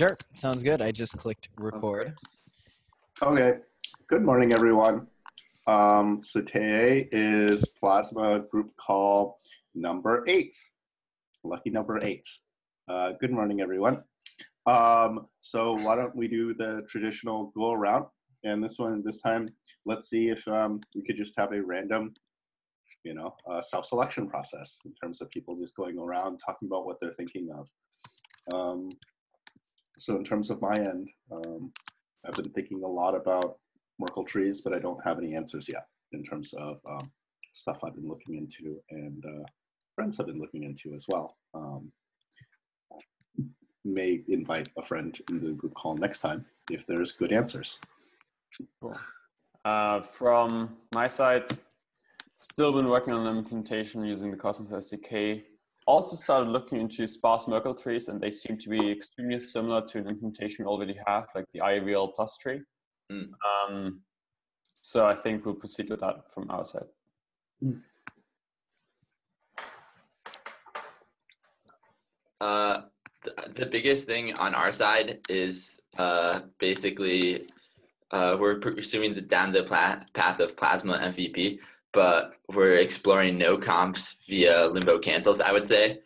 Sure, sounds good. I just clicked record. Okay, good morning, everyone. So today is Plasma group call number 8. Lucky number 8. Good morning, everyone. So why don't we do the traditional go around? And this time, let's see if we could just have a random, self-selection process in terms of people just going around talking about what they're thinking of. So in terms of my end, I've been thinking a lot about Merkle trees, but I don't have any answers yet in terms of stuff I've been looking into and friends have been looking into as well. May invite a friend in the group call next time if there's good answers. Cool. From my side, still been working on an implementation using the Cosmos SDK. Also started looking into sparse Merkle trees, and they seem to be extremely similar to an implementation we already have, like the IVL plus tree. So I think we'll proceed with that from our side. The biggest thing on our side is basically we're pursuing down the path of Plasma MVP, but we're exploring no comps via limbo cancels, I would say.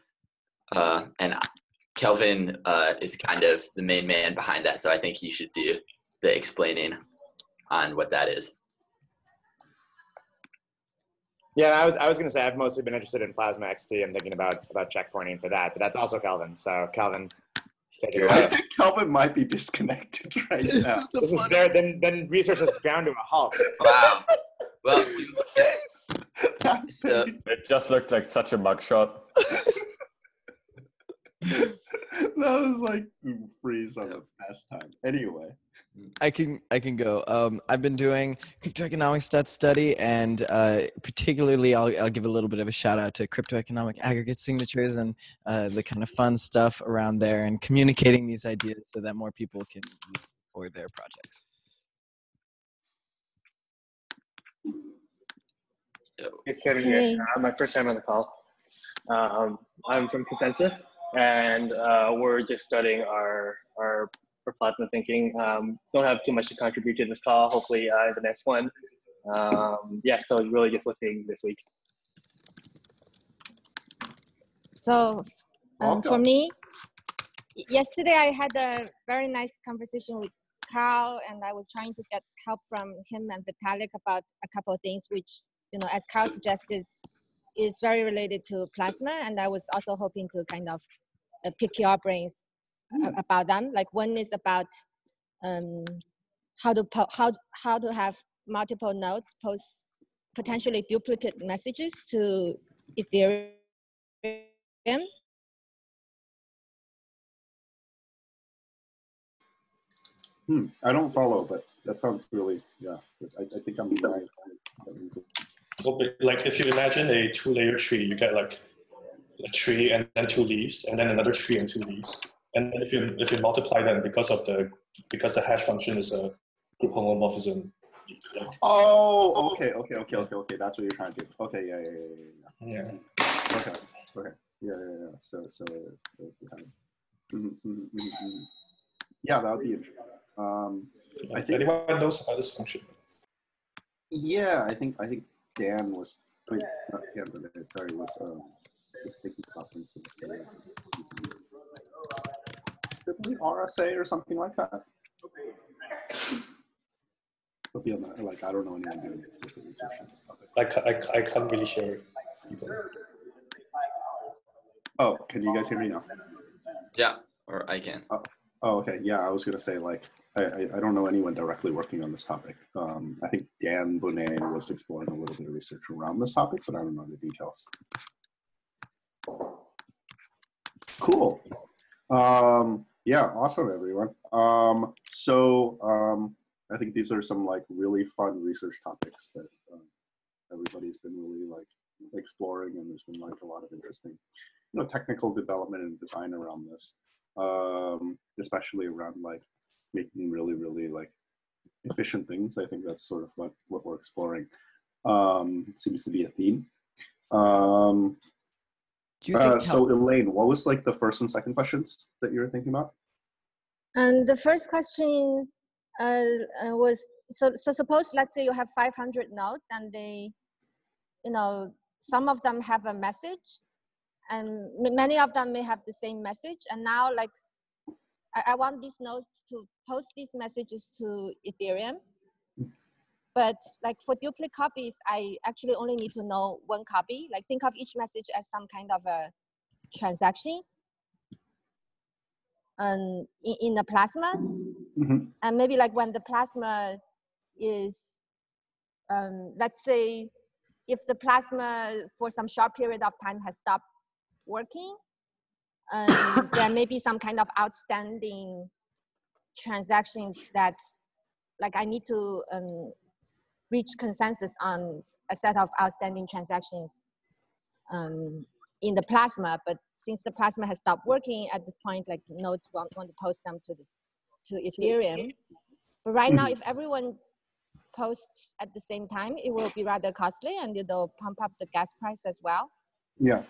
And Kelvin is kind of the main man behind that, so I think he should do the explaining on what that is. Yeah, I was going to say I've mostly been interested in Plasma XT. I'm thinking about checkpointing for that, but that's also Kelvin. So Kelvin, take it away. I think Kelvin might be disconnected right now. This is there. Then research is bound to a halt. Wow. Well, so, it just looked like such a mugshot. That was like freeze on the past time. Anyway, I can go. I've been doing cryptoeconomic stats study, and particularly I'll give a little bit of a shout out to cryptoeconomic aggregate signatures and the kind of fun stuff around there, and communicating these ideas so that more people can use them for their projects. It's Kevin here. My first time on the call. I'm from Consensus, and we're just studying our plasma thinking. Don't have too much to contribute to this call. Hopefully, the next one. Yeah, so really just listening this week. So, for me, yesterday I had a very nice conversation with Carl, and I was trying to get help from him and Vitalik about a couple of things, which, as Carl suggested, is very related to plasma, and I was also hoping to kind of pick your brains about them. Like one is about how to have multiple nodes post potentially duplicate messages to Ethereum. I don't follow, but that sounds really, yeah. I think I'm right. So, like, if you imagine a 2-layer tree, you get like a tree and then 2 leaves, and then another tree and 2 leaves. And then if you multiply them because the hash function is a group homomorphism. Like, oh, okay. That's what you're trying to do. Okay, yeah. Okay. Yeah. So yeah, that would be interesting. I think anyone knows about this function. Yeah, I think Dan was. Wait, not Dan, but sorry, was thinking about things. Probably RSA or something like that. But beyond that, like, I don't know anyone doing explicit research on this topic. I can't really share people. Oh, can you guys hear me now? yeah, or I can. Oh, okay. Yeah, I was gonna say, like, I don't know anyone directly working on this topic. I think Dan Bonet was exploring a little bit of research around this topic, but I don't know the details. Cool. Yeah, awesome, everyone. I think these are some like really fun research topics that everybody's been really like exploring, and there's been like a lot of interesting, technical development and design around this, especially around like making really, really like efficient things. I think that's sort of what we're exploring. Seems to be a theme. So Elaine, what was like the first and second questions that you were thinking about? And the first question was, so suppose, let's say you have 500 nodes and they, some of them have a message and many of them may have the same message. And now like, I want these nodes to post these messages to Ethereum. But like for duplicate copies, I actually only need to know one copy. Like think of each message as some kind of a transaction in the plasma. And maybe like when the plasma is, let's say if the plasma for some short period of time has stopped working, there may be some kind of outstanding transactions that like I need to reach consensus on a set of outstanding transactions in the plasma. But since the plasma has stopped working at this point, like nodes want to post them to Ethereum. But right now, if everyone posts at the same time, it will be rather costly and it'll pump up the gas price as well. Yeah.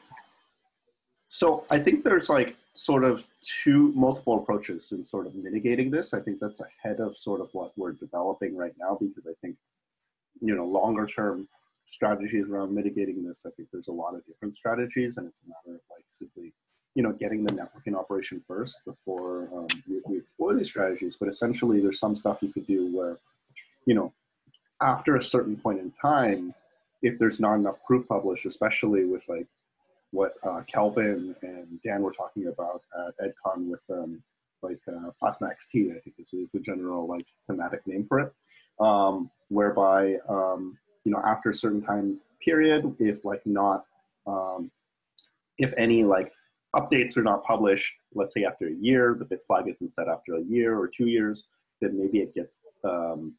So I think there's like sort of multiple approaches in sort of mitigating this. I think that's ahead of sort of what we're developing right now, because I think, longer term strategies around mitigating this, I think there's a lot of different strategies, and it's a matter of like simply, getting the networking operation first before we explore these strategies. But essentially there's some stuff you could do where, after a certain point in time, if there's not enough proof published, especially with like what Kelvin and Dan were talking about at EdCon with Plasma XT, I think this is the general like thematic name for it, whereby after a certain time period, if any like updates are not published, let's say after a year, the bit flag isn't set after a year or 2 years, then maybe it gets the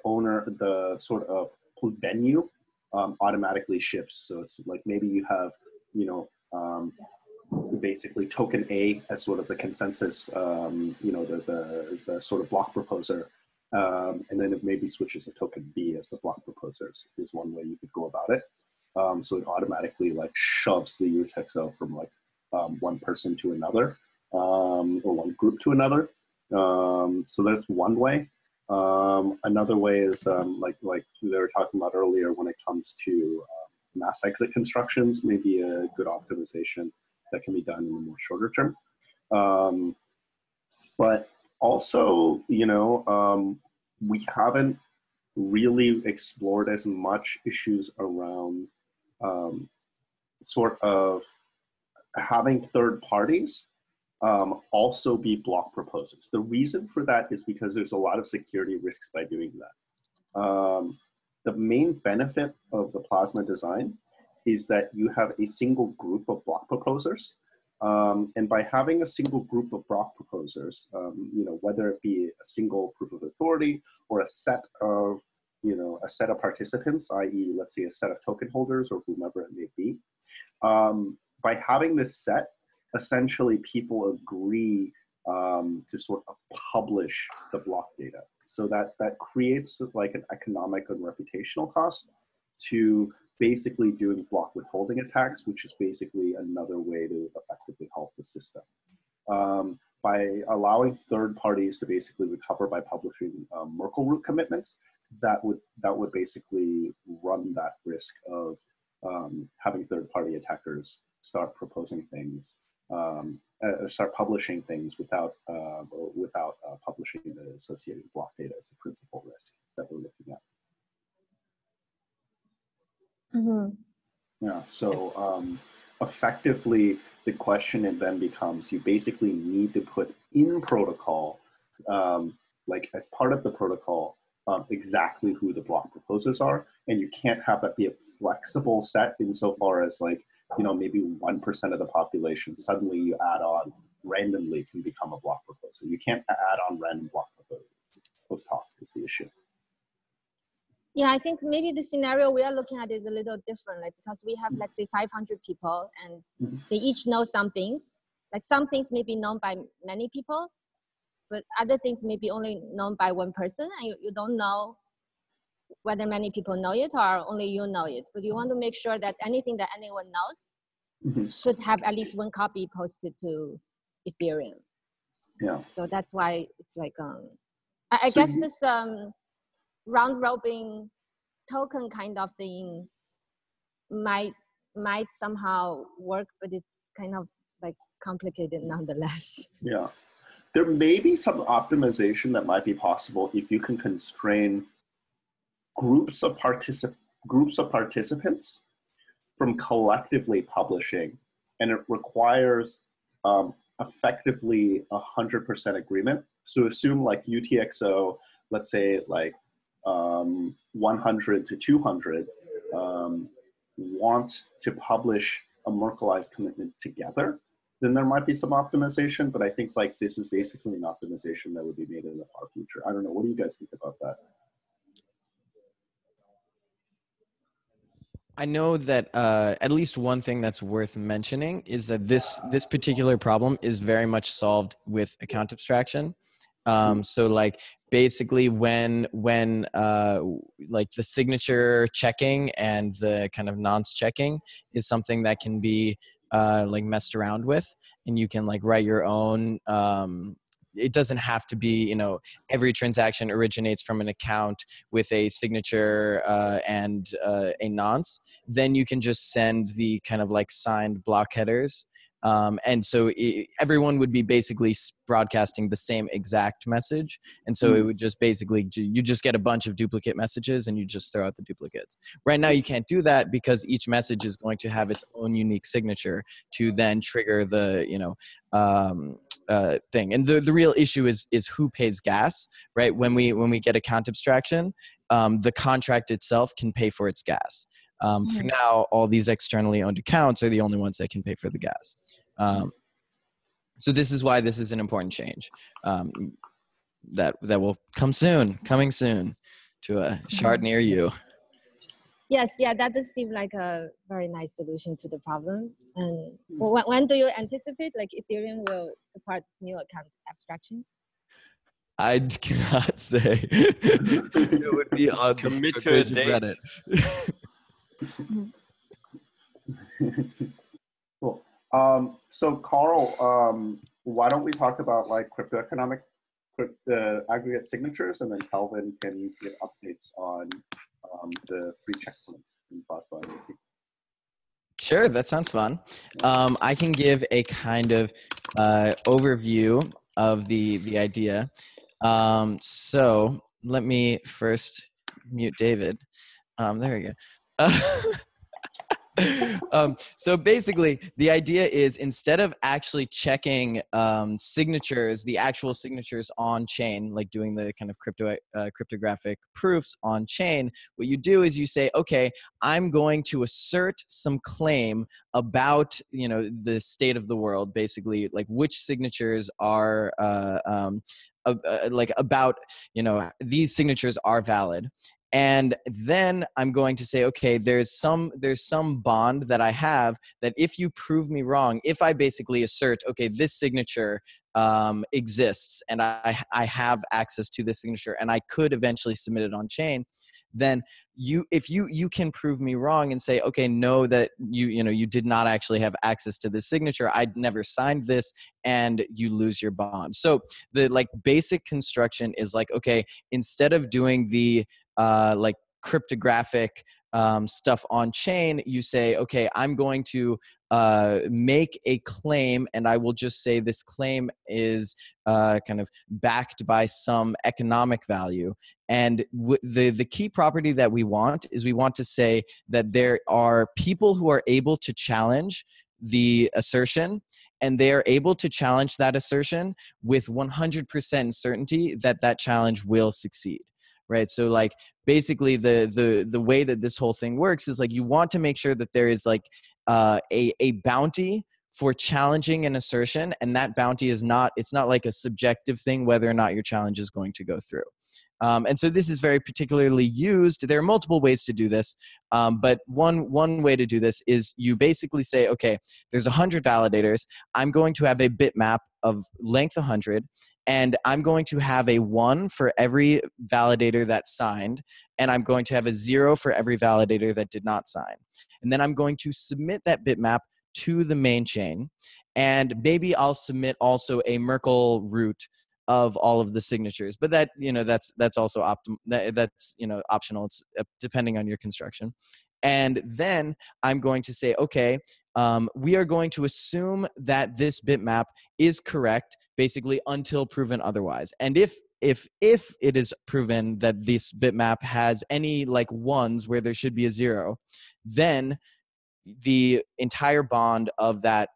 owner, the sort of venue automatically shifts. So it's like maybe you have basically token A as sort of the consensus, the sort of block proposer, and then it maybe switches to token B as the block proposers is one way you could go about it. So it automatically like shoves the UTXO from like one person to another, or one group to another. So that's one way. Another way is like they were talking about earlier, when it comes to mass exit constructions, maybe a good optimization that can be done in the more shorter term. But also, we haven't really explored as much issues around sort of having third parties also be block proposers. The reason for that is because there's a lot of security risks by doing that. The main benefit of the Plasma design is that you have a single group of block proposers. And by having a single group of block proposers, whether it be a single proof of authority or a set of participants, i.e., let's say a set of token holders or whomever it may be, by having this set, essentially people agree to sort of publish the block data. So that creates like an economic and reputational cost to basically doing block withholding attacks, which is basically another way to effectively help the system. By allowing third parties to basically recover by publishing Merkle root commitments, that would basically run that risk of having third party attackers start proposing things, start publishing things without publishing the associated block data as the principal risk that we're looking at. Yeah, so effectively the question then becomes, you basically need to put in protocol, like as part of the protocol, exactly who the block proposers are, and you can't have that be a flexible set insofar as like, maybe 1% of the population suddenly you add on randomly can become a block proposer. You can't add on random block proposers. Post hoc is the issue. Yeah, I think maybe the scenario we are looking at is a little different, like because we have, let's say, 500 people and they each know some things. Like some things may be known by many people, but other things may be only known by one person, and you don't know whether many people know it or only you know it. But you want to make sure that anything that anyone knows should have at least one copy posted to Ethereum. Yeah. So that's why it's like I So guess this round robin token kind of thing might somehow work, but it's kind of like complicated nonetheless. Yeah. There may be some optimization that might be possible if you can constrain groups of participants from collectively publishing, and it requires effectively 100% agreement. So assume like UTXO, let's say like 100 to 200 want to publish a Merkleized commitment together, then there might be some optimization, but I think like this is basically an optimization that would be made in the far future. I don't know, what do you guys think about that? I know that at least one thing that's worth mentioning is that this particular problem is very much solved with account abstraction. So like basically when like the signature checking and the kind of nonce checking is something that can be like messed around with, and you can like write your own. It doesn't have to be, every transaction originates from an account with a signature and a nonce. Then you can just send the kind of like signed block headers. And so everyone would be basically broadcasting the same exact message. And so it would just basically, you just get a bunch of duplicate messages and you just throw out the duplicates. Right now you can't do that because each message is going to have its own unique signature to then trigger the, thing. And the real issue is who pays gas, right? When we get account abstraction, the contract itself can pay for its gas. For now, all these externally owned accounts are the only ones that can pay for the gas. So this is why this is an important change that will coming soon to a shard near you. Yes, yeah, that does seem like a very nice solution to the problem. And when do you anticipate like Ethereum will support new account abstraction? I cannot say. It would be on Commit the to a page of date. Reddit. Cool. So Carl, why don't we talk about like cryptoeconomic aggregate signatures, and then Kelvin can get updates on the free checkpoints in Plasma. Sure, that sounds fun. I can give a kind of overview of the idea. So let me first mute David. There we go. So basically, the idea is instead of actually checking signatures, the actual signatures on chain, like doing the kind of cryptographic proofs on chain, what you do is you say, okay, I'm going to assert some claim about the state of the world, basically, like which signatures are like about these signatures are valid. And then I'm going to say, okay, there's some bond that I have that if you prove me wrong, if I basically assert, okay, this signature exists and I have access to this signature and I could eventually submit it on chain, then if you can prove me wrong and say, okay, no, that you did not actually have access to this signature, I'd never signed this, and you lose your bond. So the like basic construction is like, okay, instead of doing the like cryptographic stuff on chain, you say, okay, I'm going to make a claim, and I will just say this claim is kind of backed by some economic value. And the key property that we want is we want to say that there are people who are able to challenge the assertion, and they are able to challenge that assertion with 100% certainty that that challenge will succeed. Right. So like basically the way that this whole thing works is like you want to make sure that there is like a bounty for challenging an assertion, and that bounty is not like a subjective thing whether or not your challenge is going to go through. And so this is very particularly used. There are multiple ways to do this, but one way to do this is you basically say, okay, there's 100 validators. I'm going to have a bitmap of length 100, and I'm going to have a 1 for every validator that signed, and I'm going to have a 0 for every validator that did not sign. And then I'm going to submit that bitmap to the main chain. and maybe I'll submit also a Merkle root of all of the signatures, but that, that's also that's optional. It's depending on your construction. And then I'm going to say, okay, we are going to assume that this bitmap is correct, basically until proven otherwise. And if it is proven that this bitmap has any like ones where there should be a 0, then the entire bond of that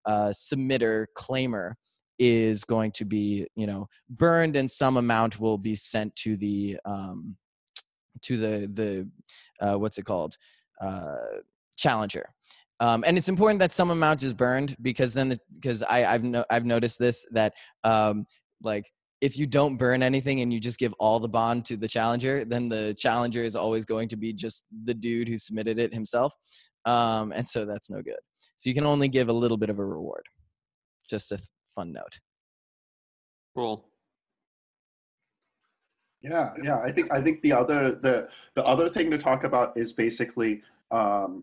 submitter claimer is going to be burned, and some amount will be sent to the what's it called, challenger. And it's important that some amount is burned, because then I've noticed this, that like if you don't burn anything and you just give all the bond to the challenger, then the challenger is always going to be just the dude who submitted it himself. And so that's no good. So you can only give a little bit of a reward. Just a fun note. Cool. Yeah. I think the other thing to talk about is basically the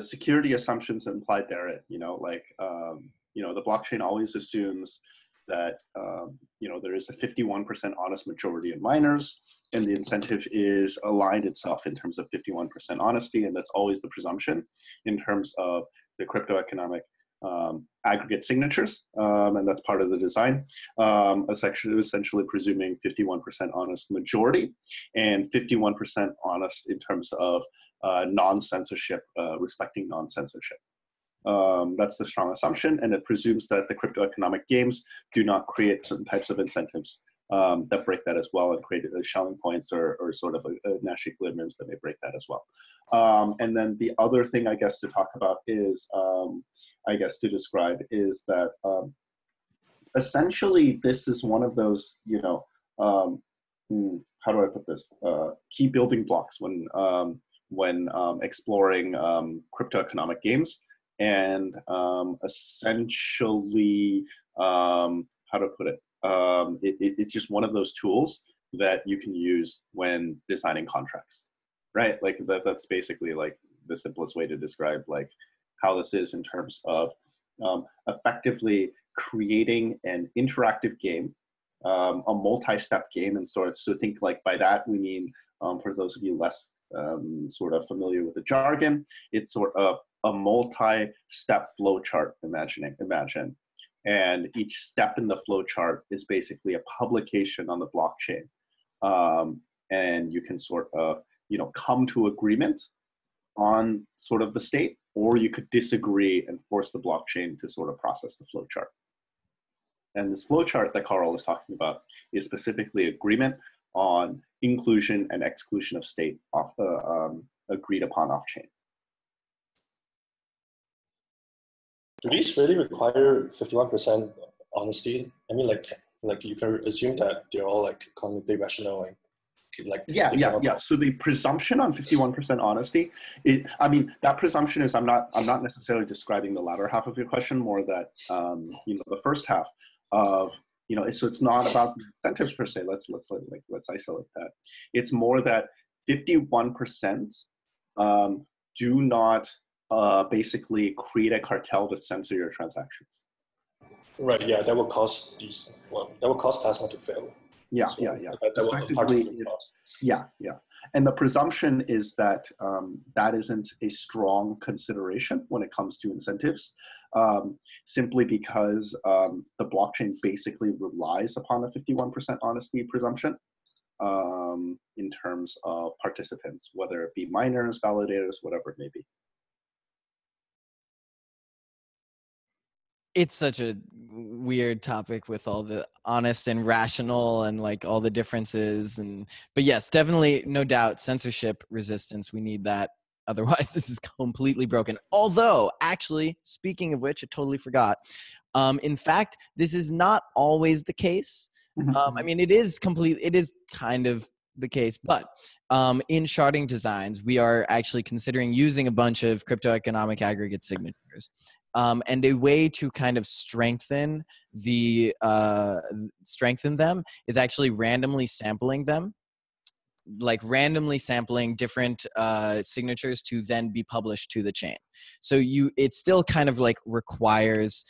security assumptions implied therein. The blockchain always assumes that there is a 51% honest majority in miners, and the incentive is aligned itself in terms of 51% honesty, and that's always the presumption in terms of the cryptoeconomic aggregate signatures, and that's part of the design. Essentially presuming 51% honest majority and 51% honest in terms of non-censorship, respecting non-censorship. That's the strong assumption, and it presumes that the cryptoeconomic games do not create certain types of incentives that break that as well, and create Schelling points or sort of a Nash equilibriums that may break that as well. And then the other thing, I guess, to talk about is, to describe is that essentially this is one of those, how do I put this? Key building blocks when exploring cryptoeconomic games. And essentially, how to put it? It's just one of those tools that you can use when designing contracts, right? Like that's basically like the simplest way to describe like how this is in terms of effectively creating an interactive game, a multi-step game and sorts. So think like by that we mean, for those of you less sort of familiar with the jargon, it's sort of a multi-step flowchart. Imagine. And each step in the flowchart is basically a publication on the blockchain. And you can sort of, come to agreement on sort of the state, or you could disagree and force the blockchain to sort of process the flowchart. And this flowchart that Carl is talking about is specifically agreement on inclusion and exclusion of state off the agreed upon off-chain. Do these really require 51% honesty? I mean, like you can assume that they're all like cognitively rational and like. Yeah. So the presumption on 51% honesty, that presumption is, I'm not necessarily describing the latter half of your question, more that the first half of so it's not about the incentives per se. Let's isolate that. It's more that 51% do not basically create a cartel to censor your transactions. Right. Yeah, that will cause that will cause Plasma to fail. Yeah. Yeah. And the presumption is that that isn't a strong consideration when it comes to incentives, simply because the blockchain basically relies upon a 51% honesty presumption in terms of participants, whether it be miners, validators, whatever it may be. It's such a weird topic with all the honest and rational and like all the differences. But yes, definitely, no doubt, censorship resistance. We need that. Otherwise, this is completely broken. Although, actually, speaking of which, I totally forgot. In fact, this is not always the case. It is kind of the case, but in sharding designs, we are actually considering using a bunch of cryptoeconomic aggregate signatures. And a way to kind of strengthen them is actually randomly sampling them. like randomly sampling different signatures to then be published to the chain. So it still kind of like requires,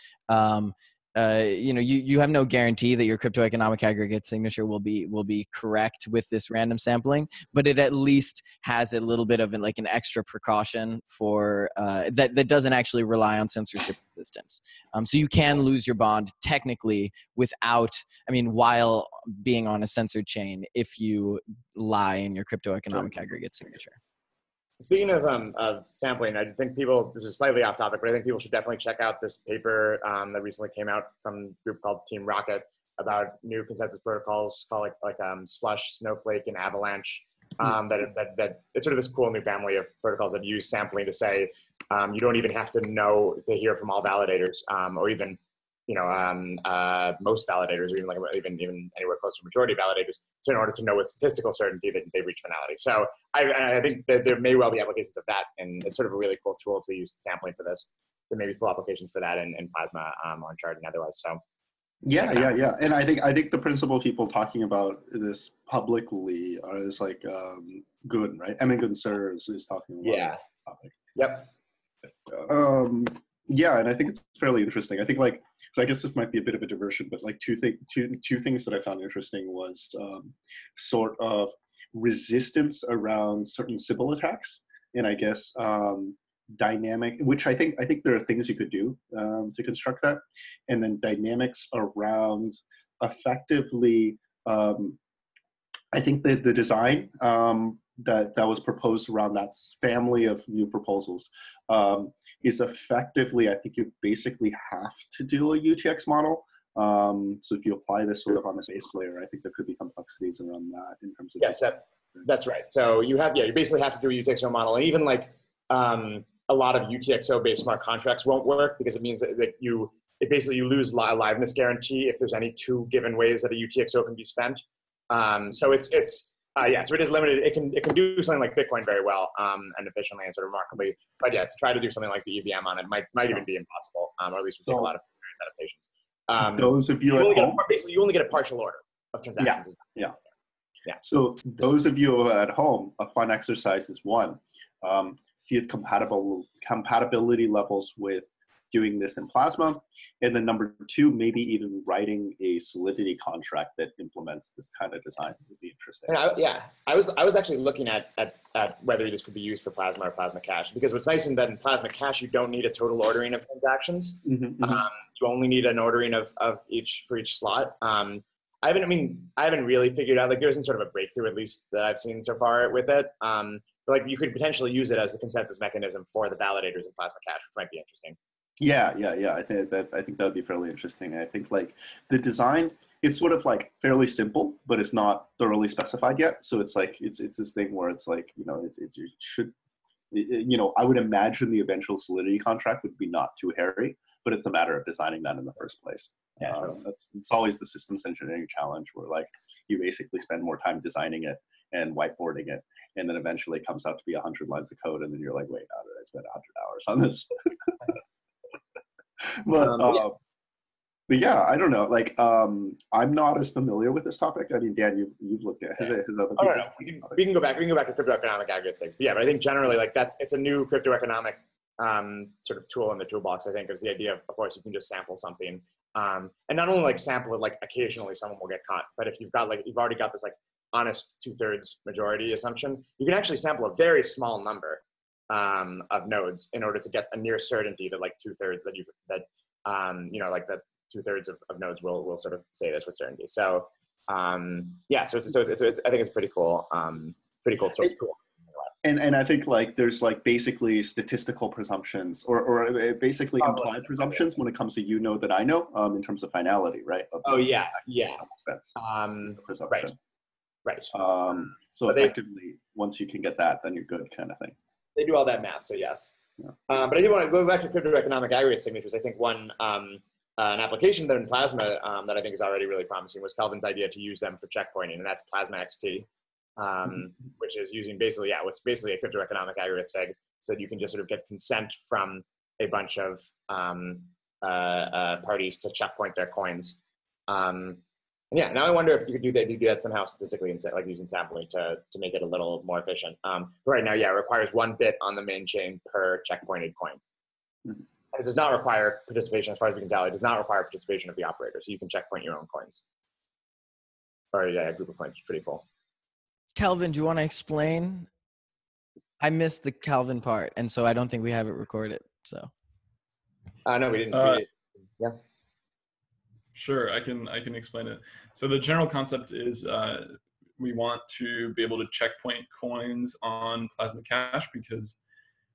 you have no guarantee that your cryptoeconomic aggregate signature will be correct with this random sampling, but it at least has a little bit of an extra precaution for that doesn't actually rely on censorship resistance. So you can lose your bond technically while being on a censored chain if you lie in your cryptoeconomic aggregate signature. Speaking of sampling, I think this is slightly off topic, but I think people should definitely check out this paper that recently came out from a group called Team Rocket about new consensus protocols called Slush, Snowflake, and Avalanche. That it's sort of this cool new family of protocols that use sampling to say you don't even have to hear from all validators, or even most validators, or even anywhere close to majority of validators, in order to know with statistical certainty that they reach finality. So I think that there may well be applications of that, and it's sort of a really cool tool to use sampling for this. There may be cool applications for that in Plasma, on chart and otherwise. So yeah. And I think the principal people talking about this publicly is Good, right? Emin Gunser is talking about yeah. the topic. Yep. Yeah, and I think it's fairly interesting. I think so I guess this might be a bit of a diversion, but two things that I found interesting was sort of resistance around certain Sybil attacks, and I guess dynamic, which I think there are things you could do to construct that, and then dynamics around effectively. I think that the design that was proposed around that family of new proposals is effectively, I think you basically have to do a UTX model. So if you apply this sort of on the base layer, I think there could be complexities around that in terms of. Yes, that's right. So you basically have to do a UTXO model, and even a lot of UTXO based smart contracts won't work because it means that you lose a liveness guarantee if there's any two given ways that a UTXO can be spent. So so it is limited. It can do something like Bitcoin very well and efficiently and sort of remarkably. But yeah, to try to do something like the EVM on it might even be impossible, or at least would take a lot of adaptations. Those of you at home, basically, you only get a partial order of transactions. Yeah. So those of you at home, a fun exercise is one, see its compatibility levels with doing this in Plasma, and then number two, maybe even writing a Solidity contract that implements this kind of design would be interesting. And I was actually looking at whether this could be used for Plasma or Plasma Cash, because what's nice is that in Plasma Cash you don't need a total ordering of transactions. You only need an ordering of each for each slot. I haven't really figured out, there isn't sort of a breakthrough, at least that I've seen so far with it. But you could potentially use it as a consensus mechanism for the validators in Plasma Cash, which might be interesting. Yeah. I think that would be fairly interesting. I think the design, it's sort of fairly simple, but it's not thoroughly specified yet. So it's it's this thing where it's it should, I would imagine the eventual Solidity contract would be not too hairy, but it's a matter of designing that in the first place. Yeah, it's always the systems engineering challenge where you basically spend more time designing it and whiteboarding it, and then eventually it comes out to be 100 lines of code, and then you're like, wait, how did I spend 100 hours on this? But yeah, I don't know. I'm not as familiar with this topic. I mean, Dan, you've looked at his other people. Oh, no. We can go back to cryptoeconomic aggregate things. But yeah, but I think generally it's a new cryptoeconomic sort of tool in the toolbox. I think is the idea of course you can just sample something, and not only sample it occasionally someone will get caught, but if you've already got this honest 2/3 majority assumption, you can actually sample a very small number of nodes in order to get a near certainty that 2/3 that 2/3 of nodes will sort of say this with certainty. So so I think it's pretty cool tool. And I think there's there's basically statistical presumptions or basically implied presumptions when it comes to that I know in terms of finality, right? Presumption. Right. So effectively, once you can get that, then you're good, kind of thing. They do all that math, so yes. Yeah. But I do want to go back to cryptoeconomic aggregate signatures. I think one an application that in Plasma that I think is already really promising was Kelvin's idea to use them for checkpointing, and that's Plasma XT, which is using what's basically a cryptoeconomic aggregate seg, so that you can just sort of get consent from a bunch of parties to checkpoint their coins. And yeah, now I wonder if you could do that, if you do that somehow statistically, like using sampling to make it a little more efficient. Right now, yeah, it requires 1 bit on the main chain per checkpointed coin. Mhm. It does not require participation, as far as we can tell. It does not require participation of the operator, so you can checkpoint your own coins. Or yeah, a group of coins, pretty cool. Calvin, do you want to explain? I missed the Calvin part, and so I don't think we have it recorded. So. No, we didn't. Yeah. Sure, I can explain it. So the general concept is we want to be able to checkpoint coins on Plasma Cash, because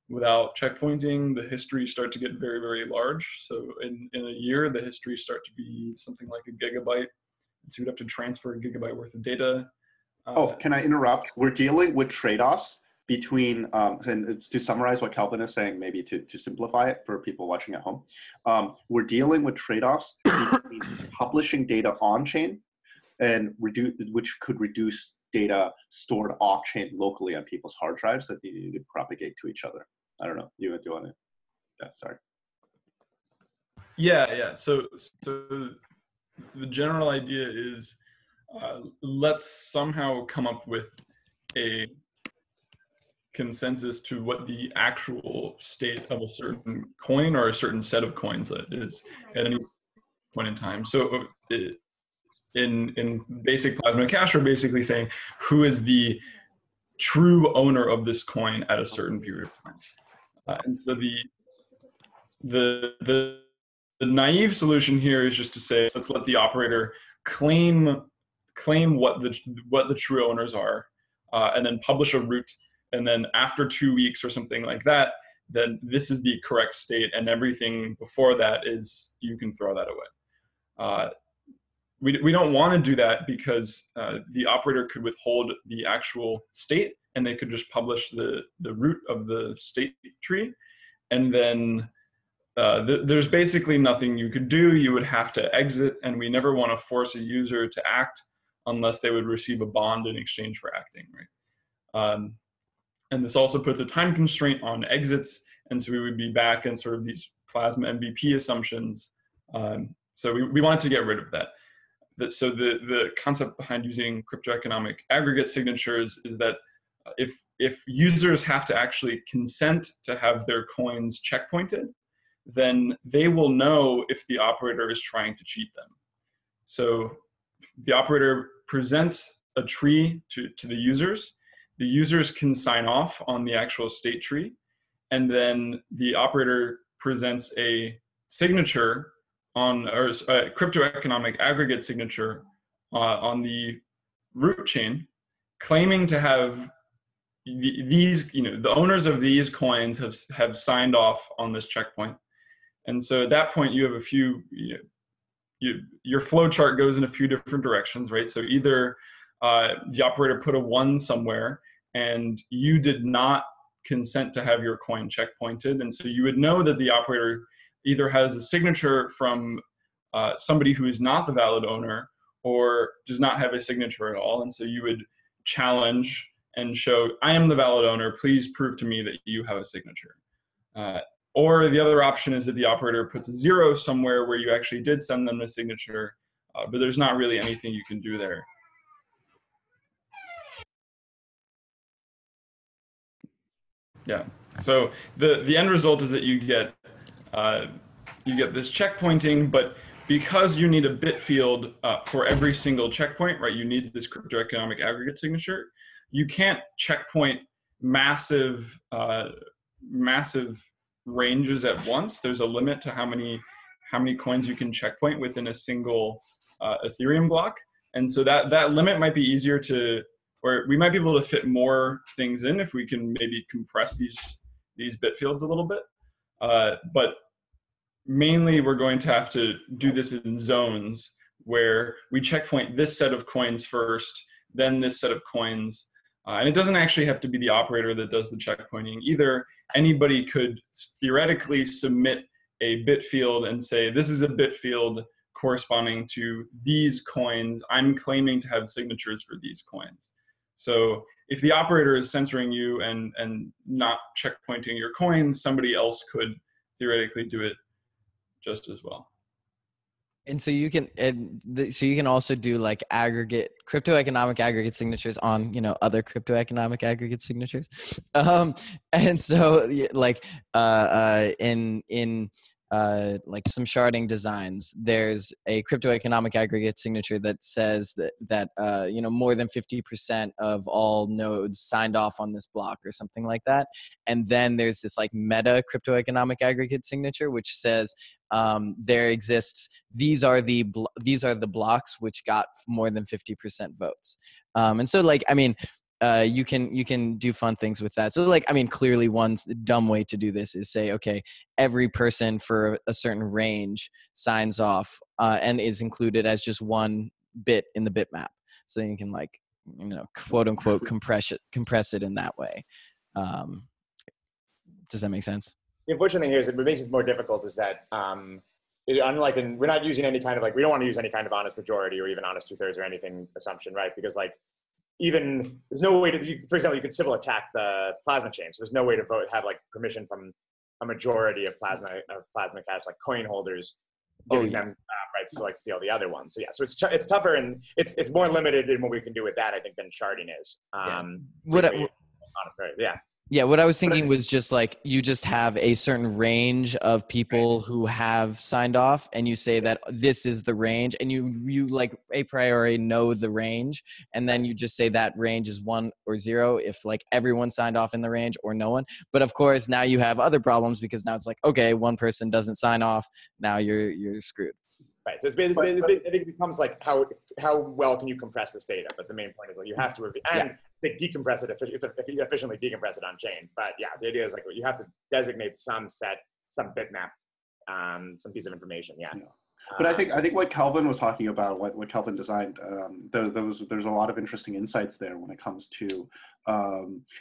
without checkpointing, the histories start to get very, very large. So in a year, the histories start to be something like a gigabyte. So you'd have to transfer a gigabyte worth of data. Can I interrupt? We're dealing with trade-offs between, and it's to summarize what Calvin is saying, maybe to simplify it for people watching at home. We're dealing with trade-offs between publishing data on-chain and which could reduce data stored off-chain locally on people's hard drives that they need to propagate to each other. I don't know. You want to? Yeah, sorry. Yeah. So the general idea is let's somehow come up with a consensus to what the actual state of a certain coin or a certain set of coins is at any point in time. So in basic Plasma Cash, we're basically saying who is the true owner of this coin at a certain period of time. And so the naive solution here is just to say, let's let the operator claim what the true owners are, and then publish a root. And then after 2 weeks or something like that, then this is the correct state, and everything before that is, you can throw that away. We don't want to do that because the operator could withhold the actual state, and they could just publish the root of the state tree. And then there's basically nothing you could do. You would have to exit, and we never want to force a user to act unless they would receive a bond in exchange for acting, right? And this also puts a time constraint on exits, and so we would be back in sort of these Plasma MVP assumptions. So we want to get rid of that. So the concept behind using cryptoeconomic aggregate signatures is that if users have to actually consent to have their coins checkpointed, then they will know if the operator is trying to cheat them. So the operator presents a tree to the users. The users can sign off on the actual state tree, and then the operator presents a signature on, or a cryptoeconomic aggregate signature on the root chain, claiming to have these, the owners of these coins have signed off on this checkpoint. And so at that point, you have a few, your flow chart goes in a few different directions, right? So either the operator put a 1 somewhere, and you did not consent to have your coin checkpointed, and so you would know that the operator either has a signature from somebody who is not the valid owner, or does not have a signature at all, and so you would challenge and show, I am the valid owner, please prove to me that you have a signature. Or the other option is that the operator puts a 0 somewhere where you actually did send them a signature, but there's not really anything you can do there. Yeah, so the end result is that you get this checkpointing, but because you need a bit field for every single checkpoint, right? You need this cryptoeconomic aggregate signature. You can't checkpoint massive ranges at once. There's a limit to how many coins you can checkpoint within a single Ethereum block, and so that limit might be easier to, or we might be able to fit more things in if we can maybe compress these bit fields a little bit. But mainly we're going to have to do this in zones where we checkpoint this set of coins first, then this set of coins. And it doesn't actually have to be the operator that does the checkpointing either. Anybody could theoretically submit a bit field and say, this is a bit field corresponding to these coins. I'm claiming to have signatures for these coins. So if the operator is censoring you and not checkpointing your coins, somebody else could theoretically do it just as well. And so you can, so you can also do like aggregate cryptoeconomic aggregate signatures on, you know, other cryptoeconomic aggregate signatures. And so like in like some sharding designs, there's a cryptoeconomic aggregate signature that says that you know, more than 50% of all nodes signed off on this block or something like that. And then there's this like meta cryptoeconomic aggregate signature, which says there exists, these are the blocks which got more than 50% votes. And so like, I mean, you can do fun things with that. So like, I mean, clearly one dumb way to do this is say, okay, every person for a certain range signs off and is included as just one bit in the bitmap. So then you can, like, you know, quote unquote compress it in that way. Does that make sense? The unfortunate thing here is, what makes it more difficult is that unlike we're not using any kind of, like, we don't want to use any kind of honest majority or even honest 2/3 or anything assumption, right? Because like, even there's no way to, for example, you could civil attack the plasma chain. So there's no way to have like permission from a majority of plasma cash, like coin holders, giving them rights to like steal the other ones. So yeah, so it's tougher, and it's more limited in what we can do with that, I think, than sharding is. Yeah, what I was thinking was just like, you just have a certain range of people who have signed off, and you say that this is the range, and you like a priori know the range, and then you just say that range is 1 or 0 if like everyone signed off in the range or no one. But of course now you have other problems, because now it's like, okay, one person doesn't sign off, now you're screwed. Right. So I think it becomes like, how well can you compress this data? But the main point is like, you have to decompress it if you efficiently decompress it on chain. But yeah, the idea is like, you have to designate some bitmap, some piece of information. Yeah. But I think what Kelvin was talking about, what Kelvin designed, there's a lot of interesting insights there when it comes to,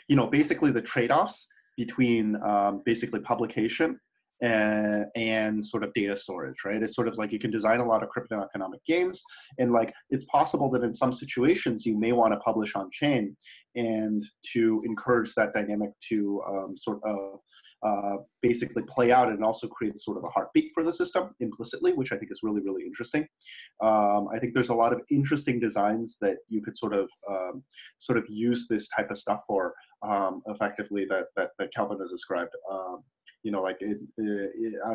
you know, basically the trade-offs between basically publication and sort of data storage, right? It's sort of like, you can design a lot of cryptoeconomic games, and like, it's possible that in some situations you may want to publish on chain, and to encourage that dynamic to sort of basically play out, and also create sort of a heartbeat for the system implicitly, which I think is really, really interesting. I think there's a lot of interesting designs that you could sort of use this type of stuff for effectively, that Kelvin has described. You know, like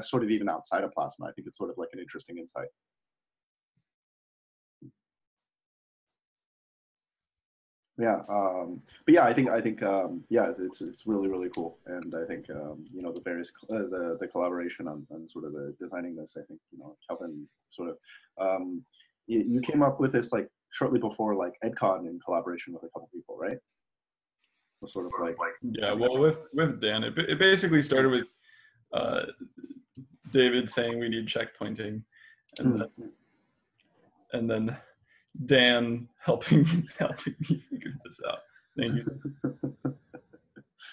sort of even outside of Plasma, I think it's sort of like an interesting insight. Yeah, but yeah, I think yeah, it's really, really cool, and I think you know, the various the collaboration on sort of the designing this, I think, you know, Kelvin sort of you came up with this like shortly before like EdCon in collaboration with a couple people, right? Sort of like yeah, well, with Dan, it basically started with David saying we need checkpointing, and then Dan helping me figure this out. Thank you.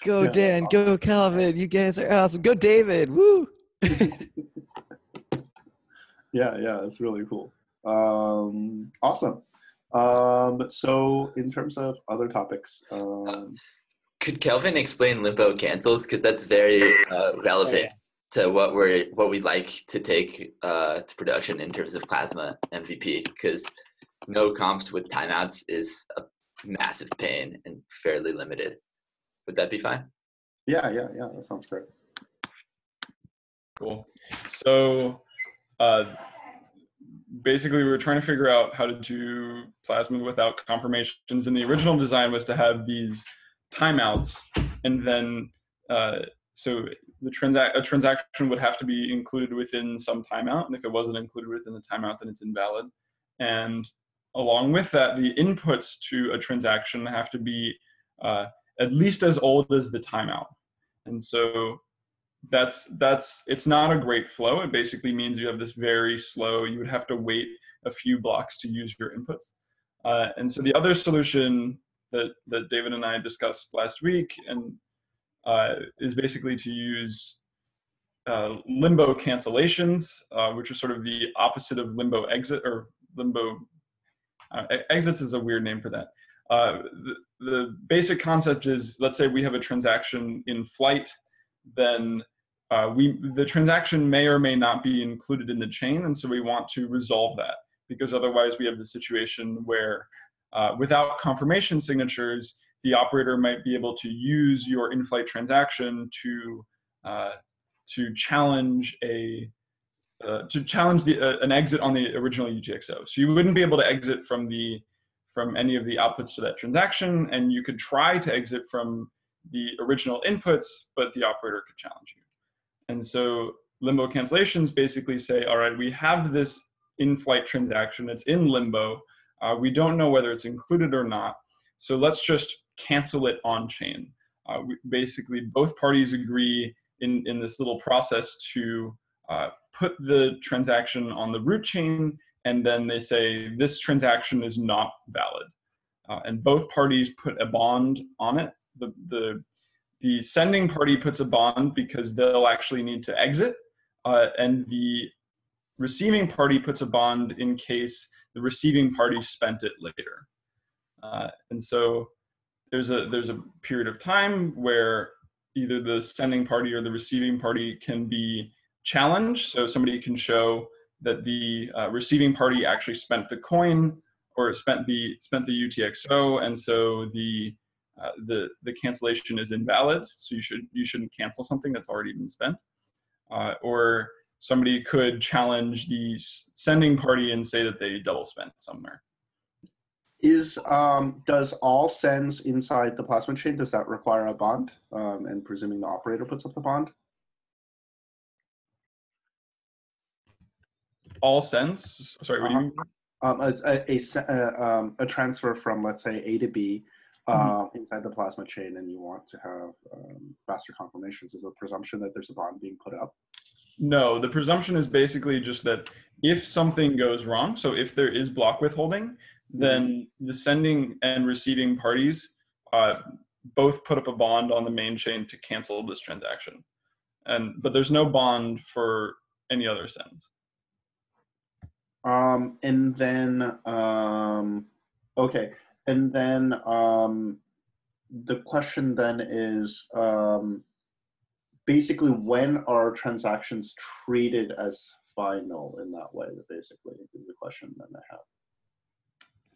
Go Dan, go Calvin, you guys are awesome. Go David, woo! Yeah, that's really cool. Awesome. So in terms of other topics, could Kelvin explain limbo cancels? Because that's very relevant to what we'd like to take to production in terms of Plasma MVP. Because no comps with timeouts is a massive pain and fairly limited. Would that be fine? Yeah, that sounds great. Cool. So basically, we were trying to figure out how to do Plasma without confirmations, and the original design was to have these timeouts, and then so a transaction would have to be included within some timeout, and if it wasn't included within the timeout, then it's invalid. And along with that, the inputs to a transaction have to be at least as old as the timeout. And so it's not a great flow. It basically means you have this very slow, you would have to wait a few blocks to use your inputs. And so the other solution that David and I discussed last week and is basically to use limbo cancellations, which are sort of the opposite of limbo exit, or limbo exits is a weird name for that. The basic concept is, let's say we have a transaction in flight, then the transaction may or may not be included in the chain, and so we want to resolve that, because otherwise we have the situation where without confirmation signatures, the operator might be able to use your in-flight transaction to challenge an exit on the original UTXO. So you wouldn't be able to exit from any of the outputs to that transaction, and you could try to exit from the original inputs, but the operator could challenge you. And so limbo cancellations basically say, all right, we have this in-flight transaction, it's in limbo, we don't know whether it's included or not, so let's just cancel it on chain. Basically, both parties agree in this little process to put the transaction on the root chain, and then they say this transaction is not valid. And both parties put a bond on it. The sending party puts a bond because they'll actually need to exit, and the receiving party puts a bond in case the receiving party spent it later. And so there's a period of time where either the sending party or the receiving party can be challenged. So somebody can show that the receiving party actually spent the coin or spent the UTXO, and so the cancellation is invalid. So you shouldn't cancel something that's already been spent. Or somebody could challenge the sending party and say that they double spent somewhere. Does all sends inside the plasma chain, does that require a bond? And presuming the operator puts up the bond? All sends? Sorry, what do you mean? A transfer from, let's say, A to B inside the plasma chain, and you want to have faster confirmations. Is the presumption that there's a bond being put up? No, the presumption is basically just that if something goes wrong, so if there is block withholding, then the sending and receiving parties both put up a bond on the main chain to cancel this transaction. But there's no bond for any other sends. And then, okay. And then the question then is, basically, when are transactions treated as final in that way? Basically, is the question that I have.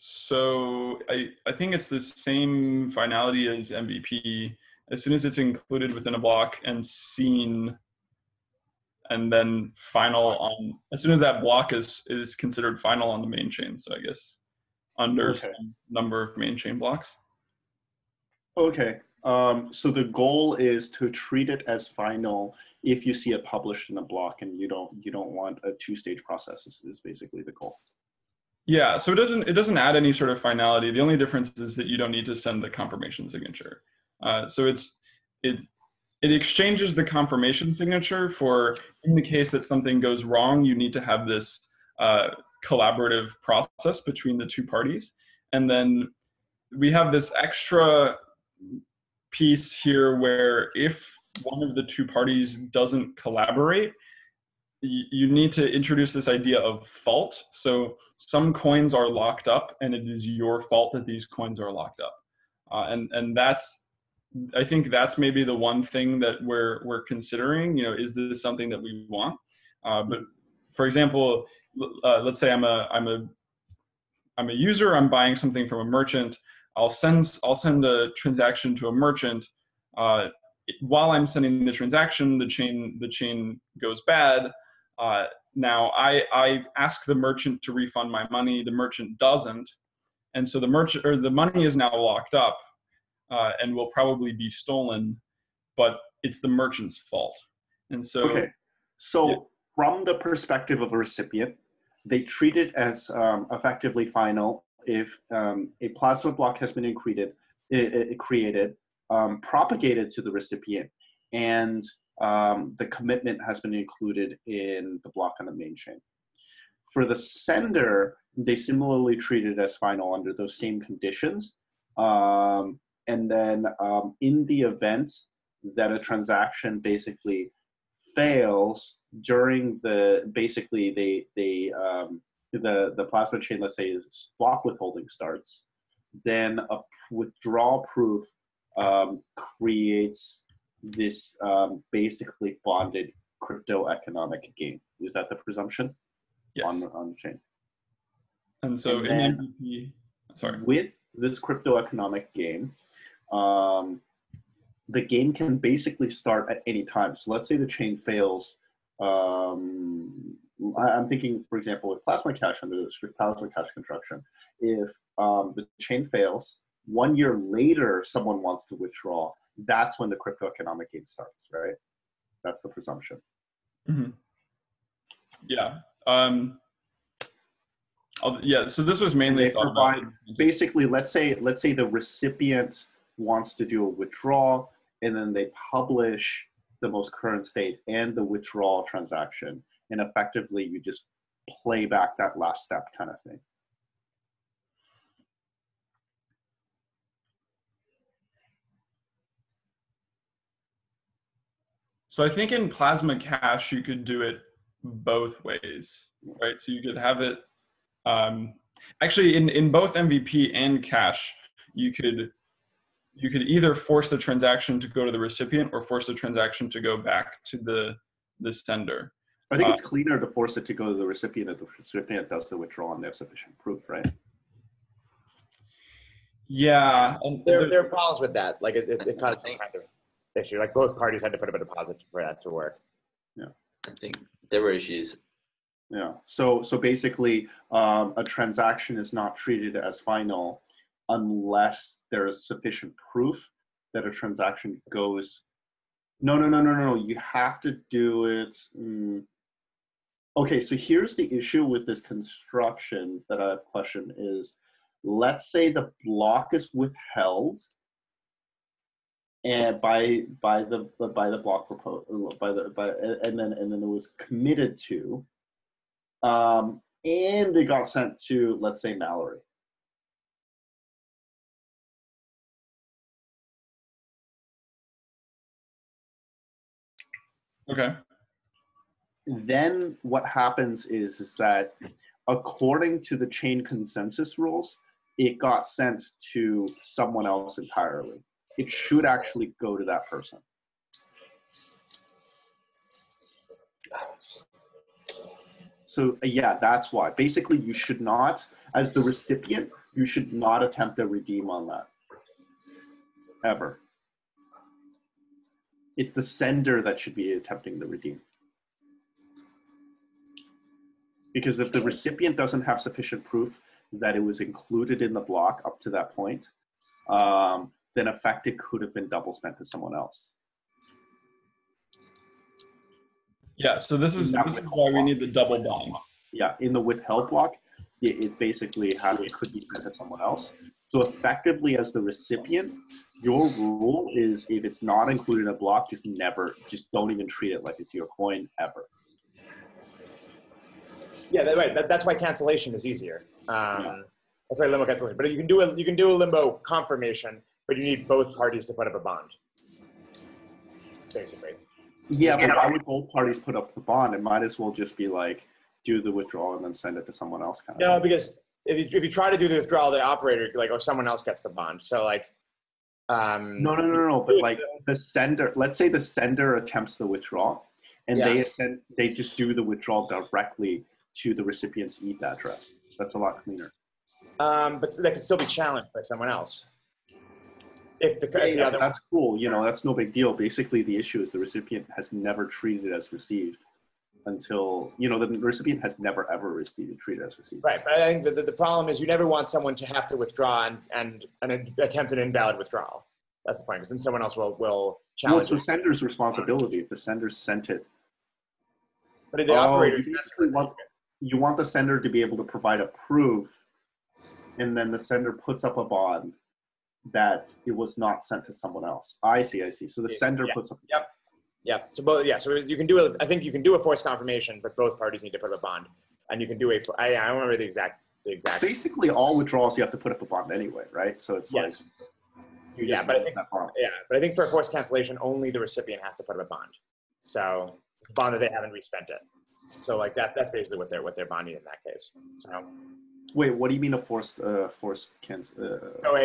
So I think it's the same finality as MVP. As soon as it's included within a block and seen, and then final on, as soon as that block is considered final on the main chain. So I guess under some number of main chain blocks. Okay. So the goal is to treat it as final if you see it published in a block, and you don't want a two-stage process. Is basically the goal. Yeah. So it doesn't add any sort of finality. The only difference is that you don't need to send the confirmation signature. So it exchanges the confirmation signature for, in the case that something goes wrong, you need to have this collaborative process between the two parties, and then we have this extra piece here where if one of the two parties doesn't collaborate, you need to introduce this idea of fault. So some coins are locked up, and it is your fault that these coins are locked up. And I think that's maybe the one thing that we're considering. Is this something that we want? But for example, let's say I'm a user. I'm buying something from a merchant. I'll send a transaction to a merchant. While I'm sending the transaction, the chain goes bad. Now I ask the merchant to refund my money. The merchant doesn't, and so the money is now locked up and will probably be stolen. But it's the merchant's fault. And so from the perspective of a recipient, they treat it as effectively final if a plasma block has been created, propagated to the recipient, and the commitment has been included in the block on the main chain. For the sender, they similarly treat it as final under those same conditions. And then in the event that a transaction basically fails during the plasma chain, let's say, block withholding starts, then a withdrawal proof creates this basically bonded cryptoeconomic game. Is that the presumption? Yes. On the chain? And so and in then MVP, sorry. With this cryptoeconomic game, the game can basically start at any time. So let's say the chain fails. I'm thinking, for example, with Plasma Cash under the strict Plasma Cash construction, if the chain fails, 1 year later someone wants to withdraw, that's when the cryptoeconomic game starts, right? That's the presumption. Mm-hmm. Yeah. Yeah. So this was mainly thought about. Basically, let's say the recipient wants to do a withdrawal, and then they publish the most current state and the withdrawal transaction, and effectively you just play back that last step kind of thing. So I think in Plasma Cash, you could do it both ways, right? So you could have it, actually in both MVP and Cash, you could either force the transaction to go to the recipient or force the transaction to go back to the sender. I think it's cleaner to force it to go to the recipient if the recipient does the withdrawal and they have sufficient proof, right? Yeah. And there are problems with that. Like it causes some kind of issue. Like both parties had to put up a deposit for that to work. Yeah. I think there were issues. Yeah. So basically, a transaction is not treated as final unless there is sufficient proof that a transaction goes. No. You have to do it. Okay. So here's the issue with this construction that I have questioned is, let's say the block is withheld, and by the block proposal and then it was committed to, and it got sent to, let's say, Mallory. Okay. Then what happens is that according to the chain consensus rules, it got sent to someone else entirely. It should actually go to that person. So yeah, that's why. Basically, you should not, as the recipient, you should not attempt to redeem on that. Ever. It's the sender that should be attempting to redeem. Because if the recipient doesn't have sufficient proof that it was included in the block up to that point, then in fact it could have been double spent to someone else. Yeah, so this is why we need the double bond. Yeah, in the withheld block, it basically could be sent to someone else. So effectively, as the recipient, your rule is if it's not included in a block, just don't even treat it like it's your coin ever. Yeah, right. That's why cancellation is easier. That's why limbo cancellation. But you can do a limbo confirmation, but you need both parties to put up a bond, basically. Yeah, but why would both parties put up the bond? It might as well just be like, do the withdrawal and then send it to someone else. No, because if you try to do the withdrawal, the operator, someone else gets the bond. So No. But like the sender, let's say the sender attempts the withdrawal, and they just do the withdrawal directly to the recipient's ETH address. That's a lot cleaner. But that could still be challenged by someone else. If the other that's cool. That's no big deal. Basically, the issue is the recipient has never treated it as received until, the recipient has never ever treated as received. Right, but I think the problem is you never want someone to have to withdraw and attempt an invalid withdrawal. That's the point, because then someone else will challenge. Well, it's the sender's responsibility if the sender sent it. But the operator, you want the sender to be able to provide a proof, and then the sender puts up a bond that it was not sent to someone else. I see. So the sender puts up. Yep. So you can do I think you can do a forced confirmation, but both parties need to put up a bond, and you can do I don't remember the exact. Basically, all withdrawals you have to put up a bond anyway, right? So it's but I think for a forced cancellation, only the recipient has to put up a bond. So it's a bond that they haven't respent it. So that's basically what they're bonding in that case. So. Wait, what do you mean a forced cancel? So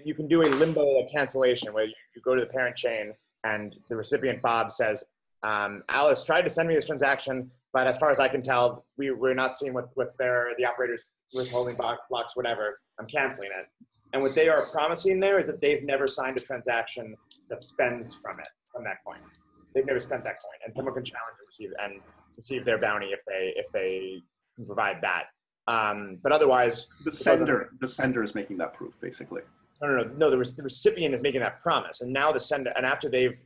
you can do a limbo cancellation where you go to the parent chain and the recipient Bob says, Alice tried to send me this transaction, but as far as I can tell, we're not seeing what's there, the operator's withholding blocks, whatever. I'm canceling it. And what they are promising there is that they've never signed a transaction that spends from that coin. They've never spent that coin, and someone can challenge and receive their bounty if they can provide that. But otherwise, the sender is making that proof, basically. No. The recipient is making that promise, and now the sender, and after they've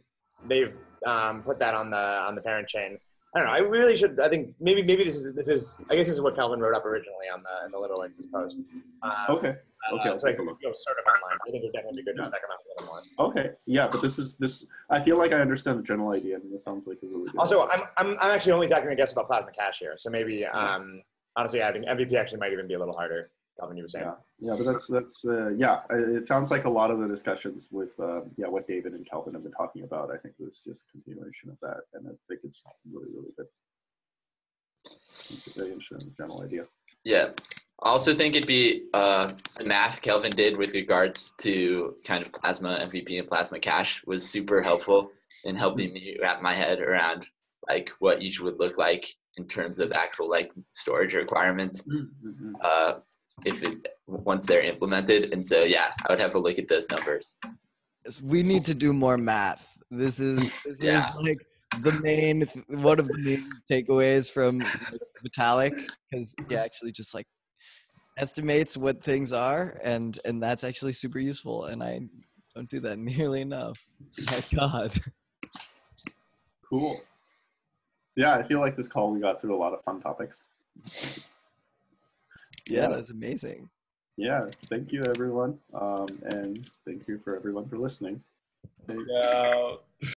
put that on the parent chain. I don't know. I really should. I think maybe this is. I guess this is what Calvin wrote up originally in the Little Wings post. Okay. So I can go sort of online. I think it would definitely be good to spec them out a little more. Okay. Yeah, but this. I feel like I understand the general idea, and this sounds like a really good. Also, I'm actually only talking, I guess, about Plasma Cash here. So maybe honestly, I think MVP actually might even be a little harder. Calvin, you were saying. Yeah, but that's yeah. It sounds like a lot of the discussions with what David and Calvin have been talking about. I think was just a continuation of that, and I think it's really good. It's very interesting general idea. Yeah, I also think it'd be the math Kelvin did with regards to kind of Plasma MVP and Plasma Cash was super helpful in helping me wrap my head around like what each would look like in terms of actual like storage requirements once they're implemented. And so yeah, I would have to look at those numbers. We need to do more math. This is like one of the main takeaways from Vitalik, because he actually just like estimates what things are, and that's actually super useful, and I don't do that nearly enough. My God. Cool. Yeah, I feel like this call we got through a lot of fun topics. Yeah, that's amazing. Yeah, thank you everyone, and thank you for everyone for listening. Yeah.